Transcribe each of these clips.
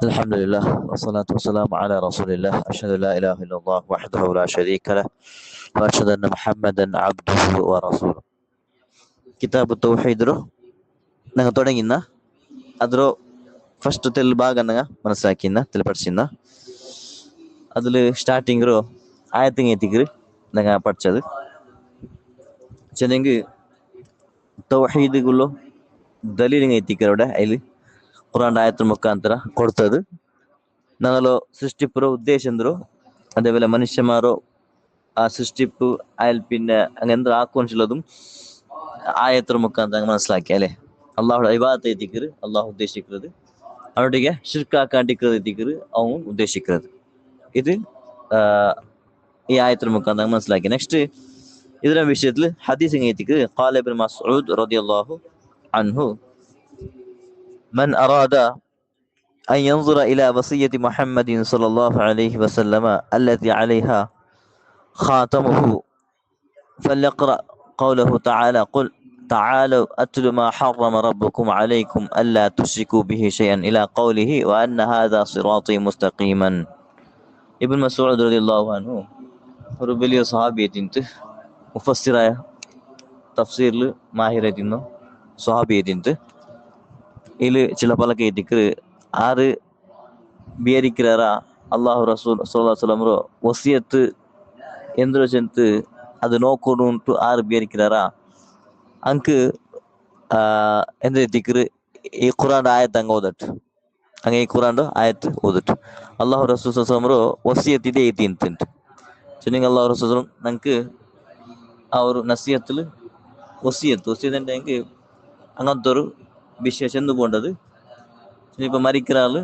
الحمد لله والصلاة والسلام على رسول الله أشهد أن لا إله إلا الله وحده لا شريك له وأشهد أن محمدا عبده ورسوله. ಕಿತಾಬ್ ತೌಹೀದ್ ನಂಗೆ ತೊಡಗಿನ ಅದ್ರ ಫಸ್ಟ್ ತೆಲ್ ಭಾಗ ನಂಗೆ ಮನಸ್ಸಾಕಿನ ತಿಳಿಪಡಿಸಿನ അതിൽ സ്റ്റാർട്ടിങ് ആയത്തിങ് എത്തിക്കറ് ನಂಗೆ പഠിച്ചത് ചെന്നെങ്കിൽ ತೌಹೀದ್ಗುಳು ದಲೀಲಿಂಗ್ ಎತ್ತಿಕರ അവിടെ അതിൽ ഖുർആൻ ആയത്തിന് മുഖാന്തര കൊടുത്തത് ഞങ്ങളോ സൃഷ്ടിപ്പുറ ഉദ്ദേശം എന്തോ അതേപോലെ മനുഷ്യന്മാരോ ആ സൃഷ്ടിപ്പ് അയാൾ പിന്നെ അങ്ങനെ എന്തോ ആക്കുവാനുള്ളതും ആയത്തിന് മുഖാന്തരം മനസ്സിലാക്കി അല്ലെ. അള്ളാഹുടെ ഇബാദത്ത് എത്തിക്കറ് അള്ളാഹു ഉദ്ദേശിക്കുന്നത് അവരുടെಗೆ ഷിർക്കാക്കാണ്ടിക്കുന്നത് എത്തിക്കറ് അവൻ ഉദ്ദേശിക്കുന്നത് ഇത് ഈ ആയത്തിന് മുഖാന്തരം മനസ്സിലാക്കി. നെക്സ്റ്റ് ഇതിന്റെ വിഷയത്തിൽ ഹദീസ് ഇങ്ങനെ എത്തിക്കറ് ഖാല ഇബ്നു മസ്ഊദ് റളിയല്ലാഹു അൻഹു من أراد أن ينظر إلى وصية محمد صلى الله عليه وسلم التي عليها خاتمه فليقرأ قوله تعالى قل تعالوا أتل ما حرم ربكم عليكم ألا تشركوا به شيئا إلى قوله وأن هذا صراطي مستقيما. ഇബ്നു മസ്ഊദ് റളിയല്ലാഹു അൻഹു ഒരു വലിയ സ്വഹാബിയത്തിൻ്റെ മുഫസ്സിറായ തഫ്സീറിൽ മാഹിറായിട്ടിരുന്നു സ്വഹാബിയത്തിൻ്റെ ഇതിൽ ചില പല കേട്ടിക്ക് ആറ് ബിയരിക്கிறாரா அல்லாஹ் ரசூல் ஸல்லல்லாஹு அலைஹி வஸல்லம் ವಸಿಯತ್ ಎಂದ್ರ ಚೆಂತು ಅದು ನೋಕೊಂಡು ಉಂಟು ಆರು ಬೇರಿಕ್கிறாரா ಅಂಕ್ ಎಂದ್ರ ತಿಕ್ರು ಈ ಕುರಾನ್ ಆಯತ್ ಹಂಗೆ ಓದಟ್ಟು ಹಂಗೆ ಈ ಕುರಾನ್ ಆಯತ್ ಓದಟ್ಟು ಅಲ್ಲಾಹ್ ರಸೂಲ್ ಸಲ್ಲಲ್ಲಾಹು ಅಲೈಹಿ ವಸಲ್ಲಂ ವಸಿಯತ್ ಇದೆ ಐತಿ ಅಂತಂಟು ಚೆನ್ನಿಂಗ್ ಅಲ್ಲಾಹ್ ರಸೂಲ್ ನಂಗೆ ಅವರು നസിയത്തിൽ വസിയത്ത് എൻ്റെ എനിക്ക് അങ്ങനത്തെ ഒരു വിഷയം ചെന്ന് പോകേണ്ടത് ഇപ്പം മരിക്കുന്ന ആള്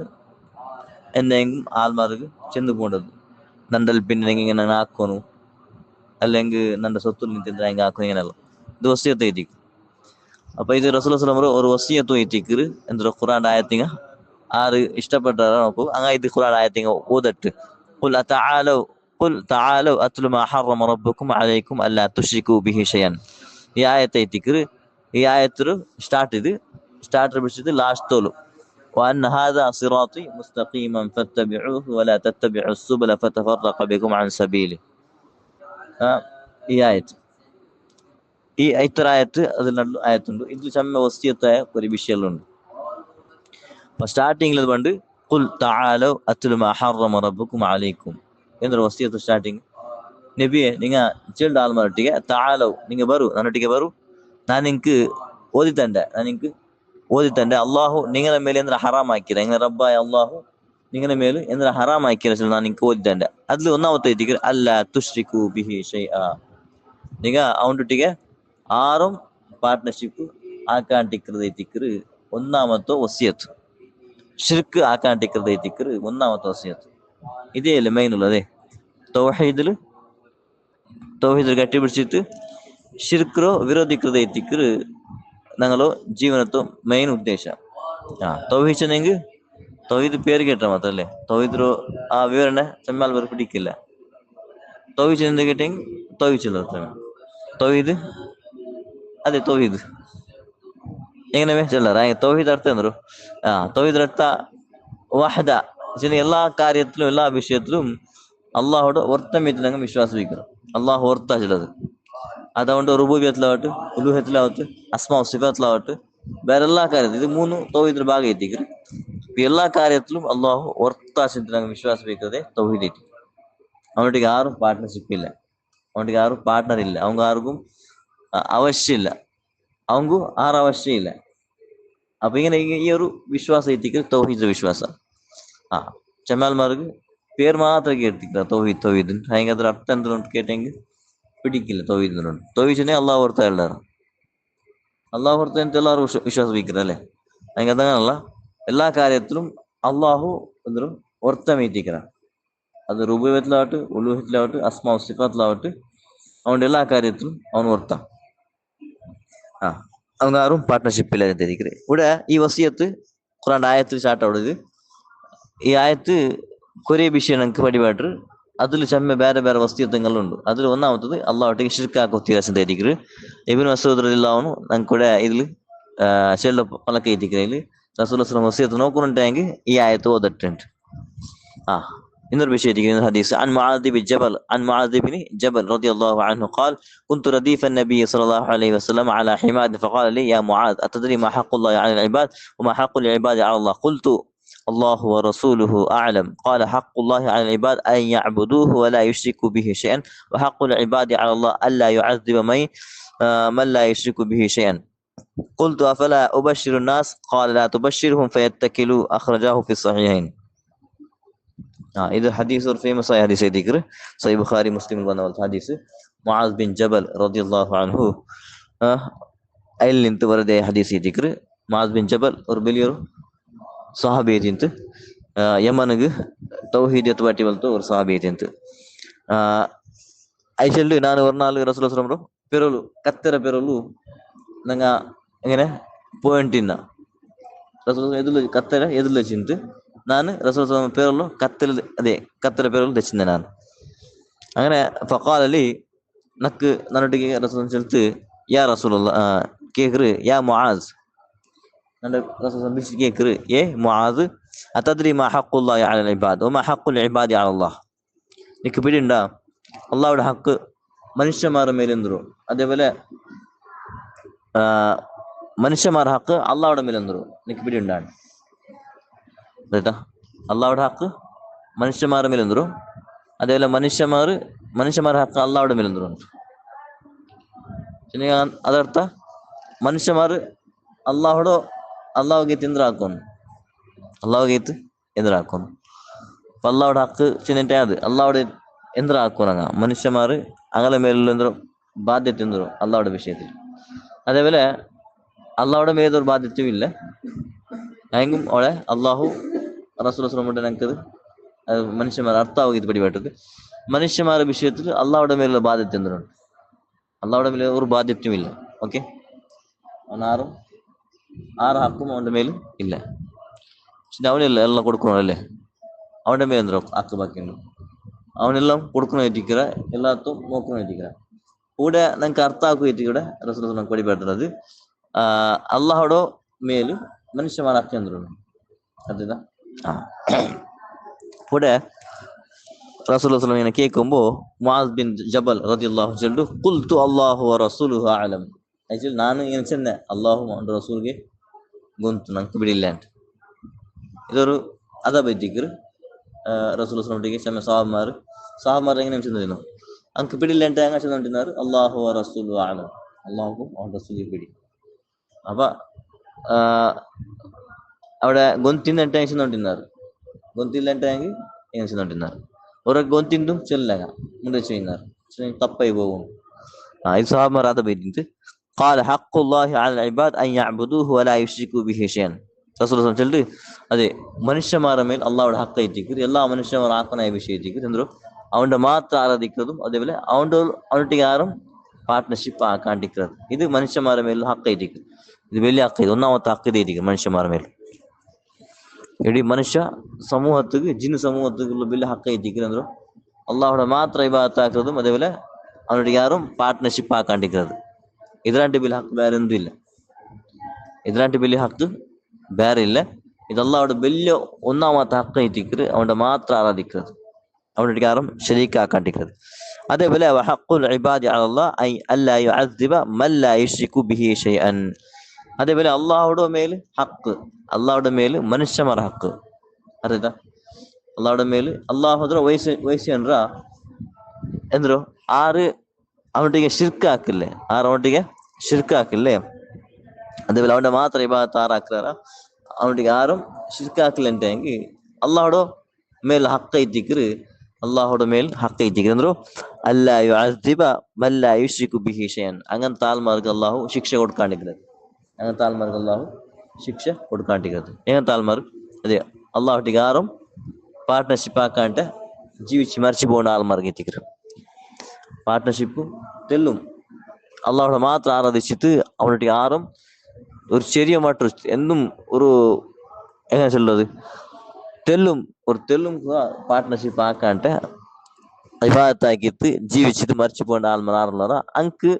എന്തെങ്കിലും ആൾമാർക്ക് ചെന്ന് പോകേണ്ടത് നണ്ടൽ പിന്നെ ഇങ്ങനെ ആക്കണു അല്ലെങ്കിൽ നന്റെ സ്വത്തിൽ നിಂತಿದ್ರೆ ಹೆಂಗೆ ಹಾಕೋ ಏನೆಲ್ಲ ಇದು ವಸಿಯತ್ ಐತಿಕ್. ಅಪ್ಪ ಇದು ರಸೂಲ್ ಸಲ್ಲಲ್ಲಾಹು ಅಲೈಹಿ ವಸಲ್ಲಂ ഒരു വസിയത്ത് ಐತಿಕ್ರು ಅಂದ್ರೆ ഖുർആൻ ആയത്തിങ്ങ ആറ് ഇഷ്ടപ്പെട്ടാರ നോക്കൂ അങ്ങനെ ഇത് ഖുർആൻ ആയത്തിങ്ങ ഓതട്ട് قل تعالوا أتل ما حرم ربكم عليكم ألا تشركوا به شيئا. ഈ ആയത്ത് ಐತಿಕ್ರು ഈ ആയത്ത് സ്റ്റാർട്ടർ പിടിച്ചിട്ട് ലാസ്റ്റ് തോലും وأن هذا صراطي مستقيما فاتبعوه ولا تتبعوا السبل فتفرق بكم عن سبيله. ഈ ആയത്ത് ഈ ഇത്ര ആയത്ത് അതിനുള്ള ആയത്തുണ്ട്. ഇതിൽ ചമ്മ വസിയത്തായ ഒരു വിഷയങ്ങളുണ്ട്. അപ്പൊ സ്റ്റാർട്ടിങ്ങിൽ പണ്ട് قل تعالوا أتل ما حرم ربكم عليكم എന്നൊരു വസിയത്ത് സ്റ്റാർട്ടിങ് നബിയെ നിങ്ങ ചെണ്ട ആൾമാരൊಟ್ಟಿಗೆ ತಾಲವ್ ನಿಂಗೆ ಬರು ನನ್ನೊಟ್ಟಿಗೆ ಬರು ನಾನು ನಿಂಗೆ ಓದಿತಂಡೆ ಅಲ್ಲಾಹು ನಿಂಗನ ಮೇಲೆ ಅಂದ್ರೆ ಹರಾಮ್ ಹಾಕಿರ ಎಂಗ ರಬ್ಬಾಯ ಅಲ್ಲಾಹು ನಿಂಗನ ಮೇಲೆ ಅಂದ್ರೆ ಹರಾಮ್ ಹಾಕಿರ ನಾನು ನಿಂಗೆ ಓದಿತಂಡೆ ಅದ್ಲು ഒന്നാമത്തെ എത്തിക്കറ് അല്ല തുഷ്രിക്കു ബിഹി ഷൈഅ നിങ്ങ അവനൊട്ടിಗೆ ആറും പാർട്ട്ണർഷിപ്പ് ആക്കാണ്ടിക്കുന്നത് എത്തിക്കറ് ഒന്നാമത്തെ വസിയത്ത് ഷിർക്ക് ആക്കാണ്ടിക്കുന്നത് എത്തിക്കറ് ഒന്നാമത്തെ വസിയത്ത് ഇതേ അല്ലേ മെയിൻ ഉള്ളതേ. തൗഹീദിൽ കട്ടിപ്പിടിച്ചിട്ട് ഷിർക്കോ വിരോധിക്കുന്നത് എത്തിക്കറ് ഞങ്ങളോ ಜೀವನದ್ದು ಮೈನ್ ಉದ್ದೇಶ. ತೌಹೀದ್ ಚೆನ್ನೆಂಗ್ ತೌಹೀದ್ പേര് കേട്ടാ മാത്രല്ലേ തൗഹീദ് ആ വിവരണ ചെമ്മാൽ പേർ പിടിക്കില്ല. തൗഹീദ് ചെന്ന് കേട്ടെങ്കിൽ തൗഹീദ് ചെല്ലുന്നത് തൗഹീദ് ಅದೇ ತೌಹೀದ್ എങ്ങനെ ചെല്ലാറ തൗഹീദ് അർത്ഥം എന്തൊരു തൗഹീദ് അർത്ഥ വഹദ എല്ലാ കാര്യത്തിലും എല്ലാ വിഷയത്തിലും അള്ളാഹോട് ഒർത്തമേറ്റിനങ്ങ് വിശ്വാസം വയ്ക്കണം. അള്ളാഹു ഓർത്താ ചിലത് അതുകൊണ്ട് റുബൂബിയത്തിലാവട്ടെ ഉലൂഹത്തിലാവട്ടെ അസ്മാ സിഫാത്തിലാവട്ടെ വേറെ എല്ലാ കാര്യത്തിലും ഇത് മൂന്ന് തൗഹീദിന്റെ ഭാഗം എത്തിക്കറ്. എല്ലാ കാര്യത്തിലും അള്ളാഹു ഒർത്താശത്തിനങ്ങ് വിശ്വാസം വയ്ക്കുന്നതേ തൗഹീദ് എത്തി. അവനൊട്ടിಗೆ ആരും പാർട്ട്ണർഷിപ്പ് ಇಲ್ಲ, അവനൊട്ടിಗೆ ആരും പാർട്ട്ണർ ಇಲ್ಲ, அவங்க ആർക്കും ಅವಶ್ಯ ಇಲ್ಲ, അവങ്കു ആറ് ಅವಶ್ಯ ಇಲ್ಲ. അപ്പൊ ഇങ്ങനെ ഈ ഒരു വിശ്വാസം എത്തിക്കൽ തൗഹീദ് വിശ്വാസ. ചെമ്മാൽമാർക്ക് പേര് മാത്രം കേട്ടിരിക്കുക തൗഹീദ് അതിന് അದ್ರ ಅರ್ಥ എന്തുകൊണ്ട് കേട്ടെങ്കിൽ പിടിക്കില്ല. തൗഹീദിനുണ്ട് തൗഹീദിനെ അള്ളാഹു ഓർത്ത എല്ലാവരും അള്ളാഹു ഓർത്ത എല്ലാവരും വിശ്വാസം വയ്ക്കുന്നത് അല്ലേ. അതിന് അതങ്ങനല്ല എല്ലാ കാര്യത്തിലും അള്ളാഹു എന്തും ഒർത്തമേറ്റിക്കണം. അത് റുബൂബിയത്തിലാവട്ടെ ഉലൂഹത്തിലാവട്ടെ അസ്മാ സിഫാത്തിലാവട്ടെ അവൻ്റെ എല്ലാ കാര്യത്തിലും അവൻ ഓർത്താം. அவங்க யாரும் பார்ட்னர்ஷிப் இல்லை தெரிவிக்கிறேன். ഇവിടെ ഈ വസിയത്ത് ഖുർആൻ ആയത്തിൽ സ്റ്റാർട്ട് ആവുന്നത് ഈ ആയത്ത് കുറേ വിഷയം ഞങ്ങൾക്ക് പടിപാട്ട് അതിൽ ചെമ്മ ಬೇರೆ ಬೇರೆ ವಸಿಯತ್ತುಗಳುಂಟು. അതിൽ ഒന്നാമത്തത് അള്ളാഹുട്ടിಗೆ ഷിർക്കാക്കൊത്തിരാസം தெரிவிக்கிறேன். ഇബ്നു മസ്ഊദ് റളിയല്ലാഹു അൻഹു ನಂಗೆ ಕೂಡ ഇതിൽ ചെല്ല പലക്കെ എത്തിக்கிறതിൽ റസൂലുള്ളാഹി വസിയത്ത് നോക്കുന്നുണ്ടെങ്കിൽ ഈ ആയത്ത് ഓതിട്ടുണ്ട്. إنه بشيء الحديث عن معاذ بن جبل رضي الله عنه قال كنت رديف النبي صلى الله عليه وسلم على حماد فقال لي يا معاذ أتدري ما حق الله على العباد وما حق العباد على الله؟ قلت الله ورسوله أعلم. قال حق الله على العباد أن يعبدوه ولا يشركوا به شيئا وحق العباد على الله ألا يعذب من لا يشرك به شيئا. قلت أفلا أبشر الناس؟ قال لا تبشرهم فيتكلوا. أخرجاه في الصحيحين. ഇത് ഹദീസ് ഒരു ഫേമസ് ആയ ഹദീസ് എഴുതിക്കറ് സഹീഹ് ബുഖാരി മുസ്ലിം വന്ന പോലത്തെ ഹദീസ്. മുആദ് ബിൻ ജബൽ റളിയല്ലാഹു അൻഹു അതിൽ നിന്നിട്ട് വെറുതെ ഹദീസ് എഴുതിക്കറ്. മുആദ് ബിൻ ജബൽ ഒരു വലിയൊരു സഹാബി എഴുതിಂತು ಯಮನಿಗೆ ತೌಹೀದಿಯತ್ ಬಟ್ಟಿ ಬಲ್ತು ஒரு ಸಹಾಬಿ ಎഴുதிಂತು. ಐಶಲ್ಲು ನಾನು ഒരു നാല് റസൂലുള്ളാഹി സ്വല്ലല്ലാഹു അലൈഹി വസല്ലം പെരಲು കത്തര പെരಲು ನಂಗ എങ്ങനെ പോയിന്റിന്ന റസൂലുള്ളാഹി എದುಲು ಕತ್ತರ ಎದುಲು വെച്ചിട്ട് ನಾನು റസൂലുള്ളാഹി പേരല്ലോ കത്തര പേരല്ലോ തെച്ചിരുന്ന ನಾನು അങ്ങനെ ഫഖാലി നക്ക് നന്നൊട്ടിಗೆ റസൂലുള്ളാഹി ചെലുത്ത് യാ റസൂലുള്ളാഹി കേക്കറ് യാ മുആസ് നന്റെ റസൂലുള്ളാഹി ബിച്ച് കേക്കറ് ഏ മുആസ് അതദ്രി മാ ഹഖുല്ലാഹി അലൽ ഇബാദ് വമാ ഹഖുൽ ഇബാദി അലല്ലാഹ്? നിനക്ക് പിടിയുണ്ടാ അള്ളാഹുടെ ഹക്ക് മനുഷ്യന്മാരുടെ മേലെന്തോ അതേപോലെ മനുഷ്യന്മാരുടെ ഹക്ക് അള്ളാഹുടെ മേലെന്തോ നിനക്ക് പിടിയുണ്ടാണ്? അള്ളാഹുടെ ഹക്ക് മനുഷ്യന്മാരുടെ മേലെന്തോ അതേപോലെ മനുഷ്യന്മാരുടെ ഹക്ക് അള്ളാഹുടെ മേലെന്തോ ഉണ്ട്. ಅದರ್ಥ ಮನುಷ್ಯಮಾರು ಅಲ್ಲಾಹುಗೆ ಎದುರಾಕೋನು ಅಲ್ಲಾಹುടെ ഹക്ക് ചിന്നിട്ടേ അത് അള്ളാഹുടെ എന്തരാക്കോനങ്ങ മനുഷ്യന്മാർ അങ്ങനെ മേലെന്തോ ബാധ്യത എന്തോ അള്ളാഹുടെ വിഷയത്തിൽ. അതേപോലെ അള്ളാഹുടെ മേലൊരു ബാധ്യതയും ഇല്ല. ಹೆಂಗೂ ಅವಳೆ ಅಲ್ಲಾಹು റസൂലുള്ളാഹി ഞങ്ങൾക്കത് മനുഷ്യന്മാർ അർത്ഥമാകിയത് പിടിപെട്ടത് മനുഷ്യന്മാരുടെ വിഷയത്തിൽ അള്ളാഹുടെ മേലുള്ള ബാധ്യത എന്തുണ്ട്? അള്ളാഹുടെ മേലെ ഒരു ബാധ്യതയും ഇല്ല. ഓക്കെ, അവൻ ആറ് ഹക്കും അവന്റെ മേലും ഇല്ല. പക്ഷെ അവനെല്ലാം എല്ലാം കൊടുക്കണല്ലേ, അവന്റെ മേലെ എന്തോ ഹക്ക് ബാക്കിയുണ്ട്. അവനെല്ലാം കൊടുക്കണ ഏറ്റിക്കിற എല്ലാത്തും നോക്കണ ഏറ്റിക്കിற കൂടെ ഞങ്ങൾക്ക് അർത്ഥാക്കു ഏറ്റിക്കൂടെ റസൂലുള്ളാഹി ഞങ്ങൾക്ക് പിടിപെട്ടത് അള്ളാഹുടെ മേലും മനുഷ്യന്മാർ ഹക്ക് എന്തുണ്ട് അതാ. കൂടെ റസൂലുള്ളാഹി ഇങ്ങനെ കേൾക്കുമ്പോ മുആദ് ബിൻ ജബൽ റളിയല്ലാഹു അൻഹു ഖുൽതു അല്ലാഹു വറസൂലുഹു അഅലം. ആക്ച്വലി ನಾನು ಏನು ಚೆನ್ನೆ ಅಲ್ಲಾಹು ಅವನ ರಸೂಲ್ಗೆ ಗೊತ್ತು ನಂಗೆ ಬಿಡಿಲ್ಲ ಅಂತ. ഇതൊരു അദബ് റസൂലുള്ളാഹിಗೆ ചെന്ന സാഹബമാർ എങ്ങനെ ചെന്നിരുന്നു ಅಂಕ ಬಿಡಿಲ್ಲ ಅಂತ ಹೆಂಗ ചെന്നിരുന്നാರು അല്ലാഹു വറസൂലുഹു അഅലം, അല്ലാഹു അവൻ റസൂലിಗೆ ಬಿಡಿ. അപ്പൊ അവിടെ గొంతిందంటే ఏం చెందుంటున్నారు, గొంతిల్లంటే ఏం చెందుంటున్నారు ఒక గొంతిందు చెల్లగా ముందే ചെയ്യുన్నారు తప్పై പോകും. ഇത് സഹാബമാർ അദബ് എഴുതിയിട്ട് قال حق الله على العباد ان يعبدوه ولا يشركوا به شيئا. റസൂലുള്ളാഹി ചൊല്ലിട്ട് അതെ മനുഷ്യന്മാരുടെ മേൽ അള്ളാഹുടെ ഹക്ക് എത്തിക്കുന്നത് എല്ലാ മനുഷ്യന്മാർ ആക്കനായ വിഷയം എത്തിക്കുന്നത് എന്തോ അവന്റെ മാത്രം ആരാധിക്കുന്നതും അതേപോലെ അവനൊട്ടിಗೆ ആരും പാർട്ട്ണർഷിപ്പ് ആക്കാണ്ടിരിക്കുന്നത്. ഇത് മനുഷ്യന്മാരുടെ മേൽ ഹക്ക് എത്തിക്കുന്നത്. ഇത് വലിയ ഹക്ക്, ഇത് ഒന്നാമത്തെ ഹക്ക് എത്തിക്കുന്നത് മനുഷ്യന്മാരുടെ മേൽ. ಇಡೀ ಮನುಷ್ಯ ಸಮೂಹತ್ತಿಗೆ ಜಿನ್ ಸಮೂಹತ್ತಿಗೆ വലിയ ഹക്ക് എത്തിക്കുന്നത് അള്ളാഹുടെ മാത്രം ഇബാദത്ത് ആക്കുന്നത് അതേപോലെ അവനോട് ಯಾரும் പാർട്ട്ണർഷിപ്പ് ആക്കാണ്ടിരിക്കുന്നത്. ഇതിലാണ്ട് വലിയ ഹക്ക് വേറെ എന്തും ഇല്ല, ഇതിലാണ്ട് വലിയ ഹക്ക് വേറെ ഇല്ല. ഇത് അള്ളാഹുടെ വലിയ ഒന്നാമത്തെ ഹക്ക് എത്തിക്കുന്നത് അവന്റെ മാത്രം ആരാധിക്കുന്നത്, അവനോട് ಯಾரும் ശരീക്ക് ആക്കാണ്ടിരിക്കുന്നത്. അതേപോലെ വഹഖുൽ ഇബാദി അലല്ലാഹ് ഐ അല്ലാ യുഅദ്ദിബ മൻ ലാ യുശ്രികു ബിഹി ഷൈഅൻ. അതേപോലെ അള്ളാഹുടെ മേൽ ഹക്ക്, അള്ളാഹുടെ മേൽ മനുഷ്യന്മാർ ഹക്ക് അറിയാ അള്ളാഹുടെ മേൽ അള്ളാഹുದ್ರ ವಹಿಸ್ಕೊಂಡ್ರ ಎಂದ್ರು ಆರು ಅವನೊಟ್ಟಿಗೆ ಶಿರ್ಕ್ ಹಾಕಿಲ್ಲೆ, ಅವನೊಟ್ಟಿಗೆ ಶಿರ್ಕ್ ಹಾಕಿಲ್ಲೆ. അതേപോലെ അവന്റെ മാത്രം ഇബാദത്ത് ആറാക്കാറ അവനൊಟ್ಟಿಗೆ ആരും ಶಿರ್ಕ್ ಹಾಕಿಲ್ಲ ಅಂತ ಹೆಂಗಿ ಅಲ್ಲಾಹുടെ മേൽ ഹക്ക് എത്തിക്കറ്, അള്ളാഹുടെ മേൽ ഹക്ക് എത്തിക്കറ് എന്ದ್ರು അല്ലാ യുഅദ്ദിബ മൻ ലാ യുശ്രികു ബിഹി ഷൈഅൻ. അങ്ങനത്തെ ആൾമാർക്ക് അള്ളാഹു ശിക്ഷ കൊടുക്കാണ്ടിരിക്കുന്നത്, അങ്ങനത്തെ ആൾമാർക്ക് അള്ളാഹു ശിക്ഷ കൊടുക്കാണ്ടിരിക്കുന്നത്. എങ്ങനത്തെ ആൾമാർ അതെ അള്ളാഹുട്ടിಗೆ ആരും പാർട്ട്ണർഷിപ്പ് ആക്കാണ്ട് ജീവിച്ച് മരിച്ചു പോകുന്ന ആൾമാർക്ക് എത്തിക്കറ്. പാർട്ട്ണർഷിപ്പ് തെല്ലും അള്ളാഹുടെ മാത്രം ആരാധിച്ചിട്ട് അവനൊട്ടിಗೆ ആരും ഒരു ചെറിയ മാറ്റം എന്നും ഒരു എങ്ങനെ ചൊല്ലത് തെല്ലും പാർട്ട്ണർഷിപ്പ് ആക്കാണ്ട് ഇബാദത്താക്കിയിട്ട് ജീവിച്ചിട്ട് മരിച്ചു പോകേണ്ട ആൾമാർ ആറുള്ളവർ അങ്ക്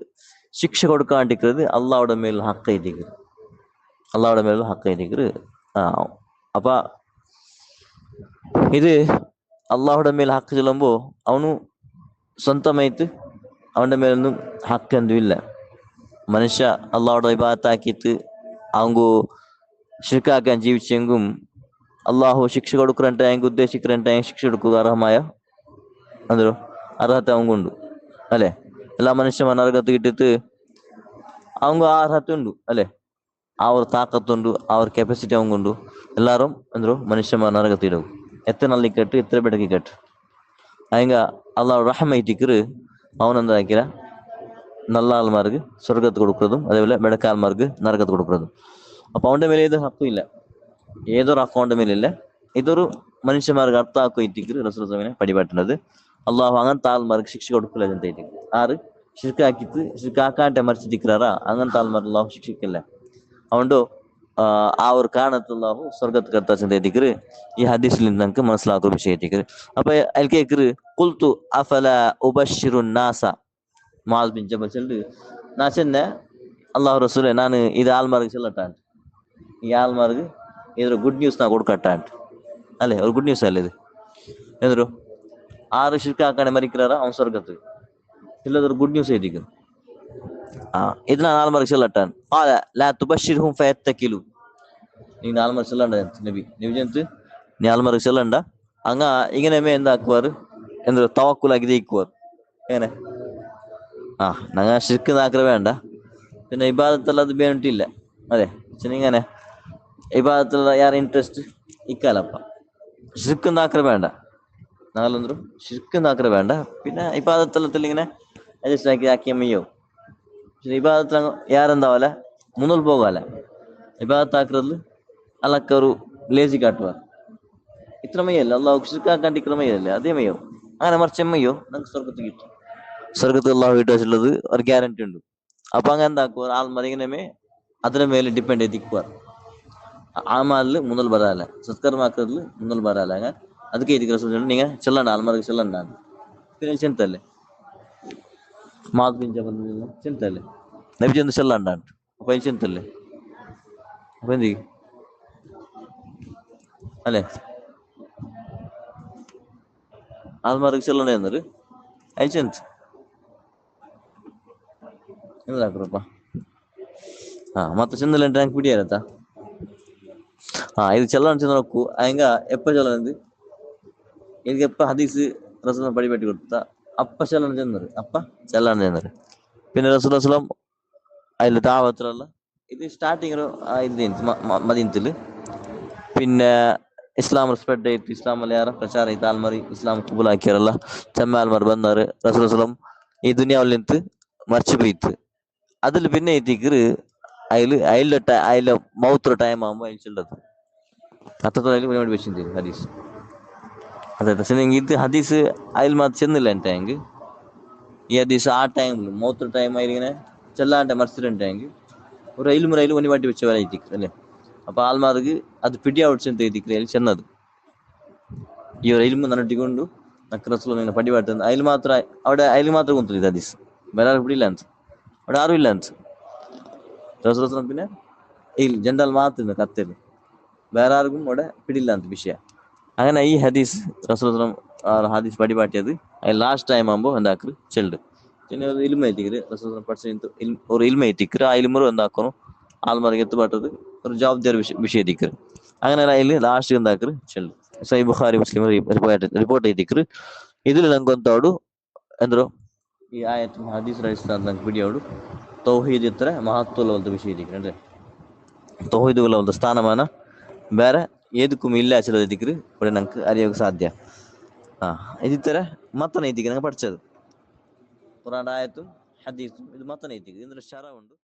ശിക്ഷ കൊടുക്കാണ്ടിരിക്കുന്നത് അള്ളാഹുടെ മേൽ ഹക്ക് എത്തിക്കറ്, അള്ളാഹുടെ മേൽ ഹക്ക് എത്തിക്കറ് ആ അപ്പൊ ഇത് അള്ളാഹുടെ മേൽ ഹക്ക് ചൊല്ലുമ്പോ അവನು സ്വന്തമായിട്ട് അവന്റെ മേലൊന്നും ഹക്ക് എന്തും ഇല്ല. മനുഷ്യ അള്ളാഹുടെ ഇബാദത്താക്കിയിട്ട് അവങ്കു ഷിർക്കാക്കാൻ ജീവിച്ചെങ്കും അള്ളാഹു ಶಿಕ್ಷೆ കൊടുക്കുರಂತೆ ಹೆಂಗ್ ಉದ್ದೇಶಿಕ್ರಂತೆ ಹೆಂಗ್ ಶಿಕ್ಷೆ കൊടുക്കുക ಅರ್ಹമായ ಅಂದ್ರು ಅರ್ಹತೆ ಅವಂಗುಂಡು ಅല്ലെ. എല്ലാ മനുഷ്യന്മാർ നരകത്ത് കിട്ടിയിട്ട് அவங்க ಆ ಅರ್ಹತೆ ಉಂಡು ಅല്ലെ. ಅವ್ರ ತಾಕತ್ತುಂಡು, ಅವ್ರ ಕೆಪಾಸಿಟಿ ಅವಂಗುಂಡು. എല്ലാരും ಅಂದ್ರು മനുഷ്യന്മാർ നരകത്തിടും എത്ര നല്ലി കേട്ട് എത്ര ಬೆಡಗಿ കേട്ട് അയങ്ക അള്ളാഹു റഹ്മൈറ്റിക്കറ് അവനെന്താക്കില്ല നല്ല ആൾമാർക്ക് സ്വർഗത്ത് കൊടുക്കുന്നതും അതേപോലെ ಬೆಡಕ ആൾമാർക്ക് നരകത്ത് കൊടുക്കുന്നതും. അപ്പൊ അവന്റെ മേലെ ഇത് ഹക്കും ഇല്ല, ഏതൊരു അക്കൗണ്ട് മേലില്ല. ഇതൊരു മനുഷ്യന്മാർക്ക് അർത്ഥാക്കുറ്റിക്ക് റസൂലുള്ളാഹിനെ പടിപറ്റുന്നത് അള്ളാഹു അങ്ങനത്തെ ആൾമാർക്ക് ശിക്ഷ കൊടുക്കില്ല ಅಂತ ആറ് ഷിർക്കാക്കിട്ട് ഷിർക്കാക്കാട്ടെ മറിച്ചിരിക്കാറാ അങ്ങനത്തെ ആൾമാർക്ക് അള്ളാഹു ശിക്ഷിക്കില്ല. അതുകൊണ്ട് ആ ഒരു കാരണത്തിൽ അള്ളാഹു സ്വർഗത്ത് കർത്താ ചിന്തയിട്ടിക്കറ് ഈ ഹദീസിൽ നിന്ന് നമുക്ക് മനസ്സിലാക്കുന്ന വിഷയത്തിക്കറ്. അപ്പൊ അതിൽ കേക്കറ് കുൽത്തു അഫല ഉബശ്ശിറു നാസ മുആദ് ബിൻ ജബൽ ചൊല്ല് நான் சொன்னேன் அல்லாஹ் ரசூலே நான் இது ஆள்மாருக்கு சொல்லட்டான், ഈ ആൾമാർക്ക് ഇതൊരു ഗുഡ് ന്യൂസ് நான் കൊടുക്കട്ടാൻ അല്ലെ. ഒരു ഗുഡ് ന്യൂസ് അല്ലേ ഇത്. എന്തൊരു ആറ് ഷിർക്കാക്കാനെ മരിக்கிறாரா അവൻ സ്വർഗത്ത് ഇല്ലതൊരു ഗുഡ് ന്യൂസ് ആയിരിക്കും. ഇത് நான் ആൾമാർക്ക് சொல்லட்டான் قال لا تبشرهم فيتكلوا. നീ ആൾമാർക്ക് சொல்லണ്ട നബി നബി ജനത്ത് നീ ആൾമാർക്ക് சொல்லണ്ട അങ്ങ ഇങ്ങനെ എന്താക്കുവാറ് എന്തൊരു തവക്കുലാക്കി ജയിക്കുവാർ എങ്ങനെ. ഞങ്ങൾ ഷിർക്ക് നാക്കറ വേണ്ട, പിന്നെ ഇബാദത്തെല്ലാം അത് ಬೇಂಟಿಲ್ಲ ಅದೇ ಇങ്ങനെ ഇബാദത്തുള്ള ಯಾರ ಇಂಟ್ರೆಸ್ಟ್ ഇക്കാലപ്പ ഷിർക്ക് നാക്കറ വേണ്ട. ഞങ്ങളൊന്നും ഷിർക്ക് നാക്കറ വേണ്ട, പിന്നെ ഇബാദത്തെല്ലത്തിൽ ഇങ്ങനെ അഡ്ജസ്റ്റ് ആക്കി ആക്കിയമ്മയോ. പക്ഷെ ഇബാദത്തിൽ ಯಾರೆಂದಾವಲ್ಲ മുന്നോട്ട് പോകാല ഇബാദത്താക്കുറതിൽ അല്ലക്കൊരു ಲೇಜಿ ಕಾಟುವ ഇത്ര മയ്യല്ല അള്ളാഹു ഷിർക്കാക്കാണ്ടിരിക്കുന്ന മയ്യല്ലേ അതേ മയ്യോ. അങ്ങനെ മറിച്ചമ്മയ്യോ നമുക്ക് സ്വർഗത്ത് കിട്ടും. സ്വർഗത്ത് അള്ളാഹു കിട്ടുള്ളത് ഒരു ഗ്യാരണ്ടി ഉണ്ട്. അപ്പൊ അങ്ങനെ എന്താക്കുക ആൾമാർ ഇങ്ങനെ അതിന്റെ ಮೇಲೆ ಡಿಪೆಂಡ್ ಎದಿಕ್ಕುವ ಆಮಾಲ್ ಮುಂದಲ್ ಬರಲ್ಲ ಸತ್ಕರ್ಮ ಹಾಕೋದ್ಲು ಮುಂದಲ್ ಬರಲ್ಲ ಹಂಗ ಅದಕ್ಕೆ ಇದಕ್ಕೆ ನೀங்க ಚೆಲ್ಲಂಡ ಆಲ್ಮಾರ್ಗೆ ಚೆಲ್ಲಂಡ പിന്നെ ചെന്തല്ലേ മാദ്ബിൻ ജബൽ ചെന്തല്ലേ നബി ചെന്ന് ചെല്ലണ്ട അപ്പൊ അതിന് ചെന്തല്ലേ അപ്പൊ എന്ത് അല്ലെ ആൽമാർക്ക് ചെല്ലണേ എന്നൊരു അയച്ചെന്ത് എന്താക്കുറപ്പ ಮತ್ತೆ ಚೆಂದಲ್ಲ ಟ್ಯಾಂಕ್ ಬಿಡಿಯಾರತ್ತ. ಇದು ಚೆಲ್ಲಣ ಚೆಂದ ನೋಕು ಹಂಗ ಎಪ್ಪ ಚೆಲ್ಲಂದು ಇದಕ್ಕೆ ಎಪ್ಪ ಹದೀಸ್ ರಸೂಲ್ ಪಡಿಪೆಟ್ಟಿ കൊടുത്ത അപ്പ ചെല്ലണ ചെന്നത് അപ്പ ചെല്ലണ ചെന്നത്. പിന്നെ റസൂൽ അസ്ലം അതിൽ താവത്രല്ല ഇത് സ്റ്റാർട്ടിങ് ഇത് മദീനത്തില് പിന്നെ ഇസ്ലാം സ്പ്രെഡ് ആയിട്ട് ഇസ്ലാം ಯಾರ ಪ್ರಚಾರ ಆಯ್ತು ಆಲ್ಮಾರಿ ಇಸ್ಲಾಂ ಕಬೂಲ್ ಹಾಕ್ಯಾರಲ್ಲ ಚೆಮ್ಮ ಆಲ್ಮಾರ್ ಬಂದಾರು റസൂൽ അസ്ലം ഈ ദുനിയാവിൽ നിന്ന് മറിച്ചു പോയിട്ട് അതിൽ പിന്നെ എത്തിക്കറ് അതിലെ മൗത്ര ടൈം ആകുമ്പോൾ അതിൽ ചെല്ലത് അത്രത്തോളം വേണ്ടി വെച്ചിട്ടുണ്ട് ഹദീസ്. അതെ പക്ഷെ ഇത് ഹദീസ് അതിൽ മാത്രം ചെന്നില്ല എൻ്റെ ടാങ്ക് ഈ ഹദീസ് ആ ടൈമിൽ മൗത്ര ടൈം ആയിരിങ്ങനെ ചെല്ലാണ്ട് മറിച്ചിട്ടുണ്ട് ടാങ്ക് ഒരു റൈലും ഒന്നി വാട്ടി വെച്ച പോലെ എത്തിക്കും അല്ലേ. അപ്പൊ ആൾമാർക്ക് അത് പിടിയാവിടിച്ചെന്ന് എത്തിക്കല് അതിൽ ചെന്നത് ഈ ഒരു ഇൽമ നനട്ടിക്കൊണ്ടു നക്ക് റസൂൽ പടിപാട്ടുന്നത് അതിൽ മാത്രം അതിൽ മാത്രം കുന്തില്ല ഇത് ഹദീസ് വേറെ ആരും പിടിയില്ല ಅಂತ അവിടെ ആരും ഇല്ല ಅಂತ റസൂൽ പിന്നെ ജനറൽ മാത്രം കത്തല് വേറെ ആർക്കും അവിടെ പിടിയില്ല ಅಂತ വിഷയ. അങ്ങനെ ഈ ഹദീസ് റസൂൽ ഹദീസ് പടിപാട്ടിയത് അതിൽ ലാസ്റ്റ് ടൈം ആകുമ്പോൾ എന്താക്കറ് ചെല്ല് പിന്നെ ഒരു ഇൽമ എത്തിക്കര് റസൂൽ പഠിച്ച ഒരു ഇൽമ എത്തിക്കര് ആ ഇൽമರು എന്താക്കണം ആൾമാർക്ക് എത്തുപാട്ടത് ഒരു ജവാബ്ദാരി വിഷയ എത്തിക്കര്. അങ്ങനെ അതിൽ ലാസ്റ്റ് എന്താക്കറ് ചെല്ല് സഹീഹ് ബുഖാരി മുസ്ലിം റിപ്പോർട്ട് എത്തിക്കര്. ഇതിൽ ನಂಗೊಂತಾಡು ಎಂದ್ರು ಈ ಆಯತ್ ಹದೀಸ್ ರೈಸ್ತಾದ ಬಿಡಿಯೋಡು ತೌಹೀದ್ ಇತ್ರ ಮಹತ್ವದ ವಿಷಯ ಇದಕ್ಕೆ ಅಂದ್ರೆ ತೌಹೀದುಗಳ ಒಂದು ಸ್ಥಾನಮಾನ ಬೇರೆ ಏದಕ್ಕೂ ಇಲ್ಲ ಅಚಲ ದಿಕ್ರು ಕೂಡ ನಂಗೆ ಅರಿಯೋಕೆ ಸಾಧ್ಯ. ಇದಿತ್ತರ ಮತ್ತ ನೈತಿಕ ನಂಗೆ പഠിച്ചത് ഖുർആൻ ആയത്തും ഹദീസും ഇത് മത്ത നൈതിക ഇതിന്റെ ശറ ഉണ്ട്.